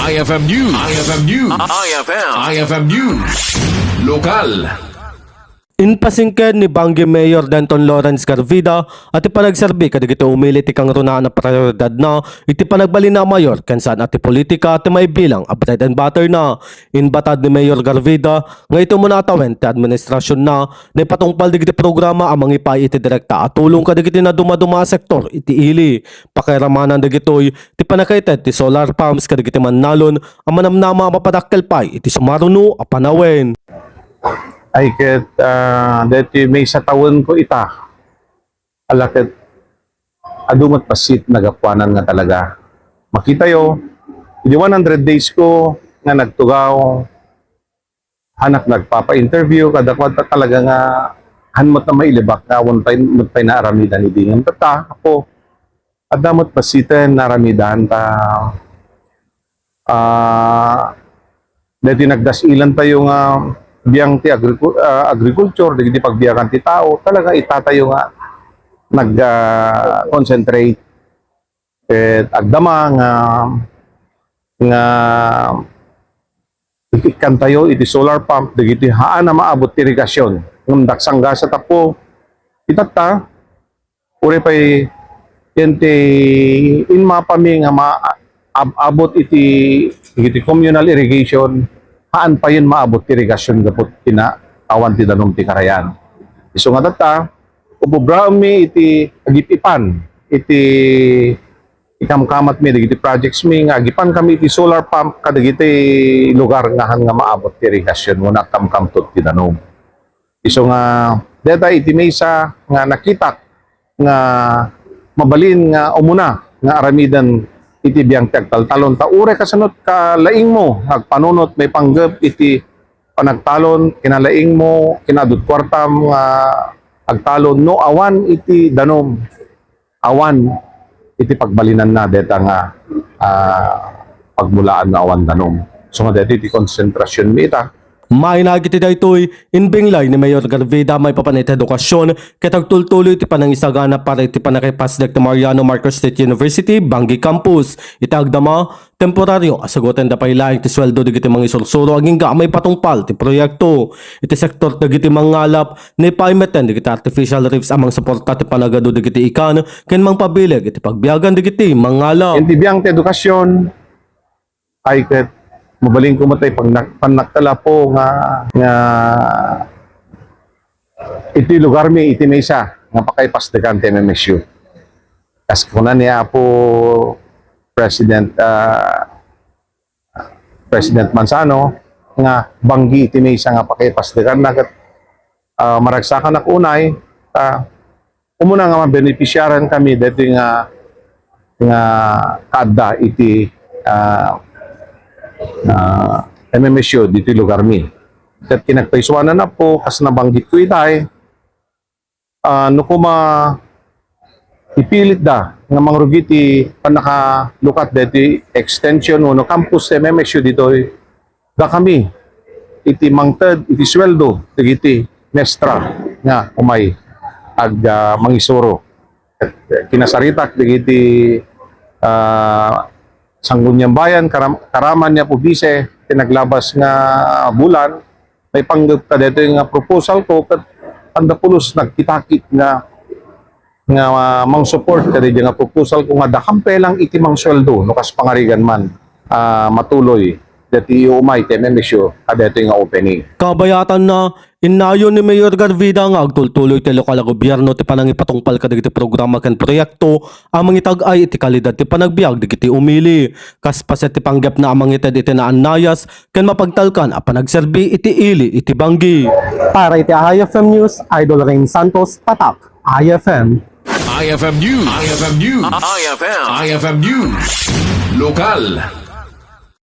IFM News. IFM News. IFM News. Lokal. Inpasingked ni Bangi Mayor Danton Lawrence Garvida at ipanagserbi kadigito umili ti kang runa na prioridad na iti panagbali na mayor kansan at politika at may bilang a bread and butter na. Inbatad ni Mayor Garvida nga ito muna atawen ti administrasyon na patungpal digiti programa amang ipay iti direkta at tulong kadigiti na dumaduma sektor iti ili. Pakiramanan digitoy ti panakaited ti solar pumps kadigiti mannalon ang manamnama mapadakkel pay iti sumaruno a panawen. Ay ket dati may sa tawon ko ita alakit adumat pasit nagapuanan nga talaga makita yo di 100 days ko nga nagtugaw anak nagpapa-interview kada kwanta talaga nga hanmot na mailibak nga pay na aramidan ni dingan tata ako adamot pasiten na aramidan ta dati nagdasilan tayo nga biyang ti agriculture, di pagbiyakan ti tao, talaga itatayo nga nag-concentrate at agdama nga ikan tayo iti solar pump, di haan na maabot ti irigasyon. Ng daksangga sa tapo, itata, uri pa'y yente inmapami nga maabot iti communal irrigation, haan pa yun maabot irigasyon gapot awan ti danom ti karayan. Iso nga data, ububraom mi iti agipipan, iti ikamkamat mi, digiti projects mi, nga agipan kami iti solar pump, kadagiti lugar nga han nga maabot irigasyon, muna kamkamtot ti danom. Iso nga, data iti mesa nga nakitak, nga mabalin nga umuna, nga aramidan iti biyang tagtaltalon ta ure kasanot ka laing mo nagpanunot may panggep iti panagtalon kinalaing mo kinadut kwartam agtalon no awan iti danom awan iti pagbalinan na deta nga pagmulaan na awan danom so nga deti iti konsentrasyon mi ita. Mainagiti daytoy inbinglay ni Mayor Garvida may papanit edukasyon ket agtultuloy ti panangisagana para iti panakipasdek ti Mariano Marcos State University Bangi Campus. Itagdama temporaryo asagoten da paylaing ti sweldo digiti mangisursuro aging may patungpal ti proyekto. Iti sektor dagiti mangalap ni paimeten digiti artificial reefs amang suporta ti panagado digiti ikan ken mangpabileg iti pagbiyagan digiti mangalap. Iti biyang ti edukasyon ay ket mabaling ko matay pagnaktala po nga iti lugar mi iti mesa nga pakaypasdekan ti MMSU. Kas kuna niya po President Manzano nga banggi iti mesa nga pakaypasdekan na maragsakan ak unay umuna nga mabenepisyaran kami dito nga kada iti MMSU dito lugar mi. Kat kinagpaisuanan na po kas nabanggit ko itay no kuma ipilit da nga mangrugiti panakalukat dito extension no campus MMSU dito da kami iti mangted iti sweldo iti mestra nga umay ag mangisuro kinasaritak iti Sanggunyang Bayan, karaman niya po bise, tinaglabas nga bulan, may panggap ka dito yung proposal ko, kat andapulos nagkitakit nga mang support ka dito nga proposal ko nga dakampe lang iti mang sweldo, nukas pangarigan man, matuloy, dito yung umay, tememisyo, dito yung opening. Kabayatan na inayon ni Mayor Garvida nga agtultuloy ti lokal gobyerno ti panangipatungpal kadagiti programa ken proyekto amang itag-ay iti kalidad ti panagbiag digiti umili kas paset ti panggep na amang ited iti naanayas ken mapagtalkan a panagserbi iti ili iti Bangi. Para iti IFM News, Idol Rain Santos, Tatak, IFM. IFM News. IFM News. IFM News. Lokal.